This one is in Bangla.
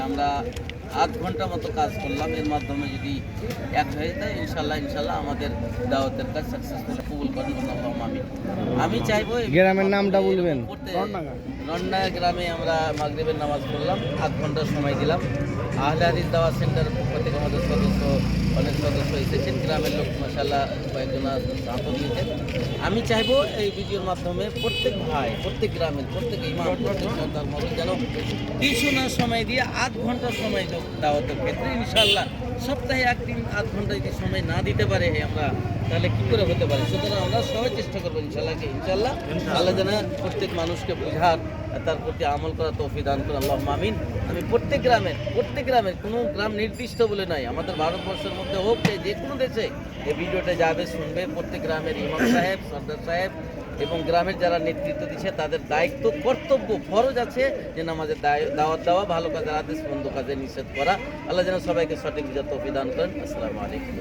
আমরা ৮ ঘন্টা মতো কাজ করলাম। এর মাধ্যমে যদি এক হয়ে যায় ইনশাল্লাহ আমাদের দাওয়াতের কাজ সাকসেসফুল কবুল করেন আল্লাহুম্মা আমিন। আমি চাইবো গ্রামের নামটা বলবেন। রন্না গ্রামে আমরা মাগরিবের নামাজ পড়লাম, ৮ ঘন্টা সময় দিলাম। আহলে হাদিস দাওয়াত সেন্টারের পক্ষ থেকে আমাদের অনেক সদস্য এসেছেন, গ্রামের লোক মাশাআল্লাহ কয়েকজন দাঁত দিয়েছেন। আমি চাইবো এই ভিডিওর মাধ্যমে প্রত্যেক ভাই, প্রত্যেক গ্রামের প্রত্যেক ইমাম, প্রত্যেক সন্তান মানুষ যেন কিছু না সময় দিয়ে ৮ ঘন্টা সময় যোগ দাওয়াতের ক্ষেত্রে ইনশাআল্লাহ সপ্তাহে একদিন ৮ ঘন্টা যদি সময় না দিতে পারে আমরা, তাহলে কি করে হতে পারে? সুতরাং আমরা সবাই চেষ্টা করবো ইনশাআল্লাহ আল্লাহ যেন প্রত্যেক মানুষকে বোঝার, তার প্রতি আমল করা তৌফিক দান করে আল্লাহুম্মা আমিন। আমি প্রত্যেক গ্রামের কোনো গ্রাম নির্দিষ্ট বলে নাই, আমাদের ভারতবর্ষের মধ্যে হোক যে কোনো দেশে এই ভিডিওটা যাবে, শুনবে, প্রত্যেক গ্রামের ইমাম সাহেব, সর্দার সাহেব এবং গ্রামের যারা নেতৃত্ব দিচ্ছে তাদের দায়িত্ব, কর্তব্য, ফরজ আছে যে নামাজের দাওয়াত দেওয়া, ভালো কাজের আদেশ, মন্দ কাজে নিষেধ করা। আল্লাহ যেন সবাইকে সঠিক বুঝার তৌফিক দান করেন। আসসালামু আলাইকুম।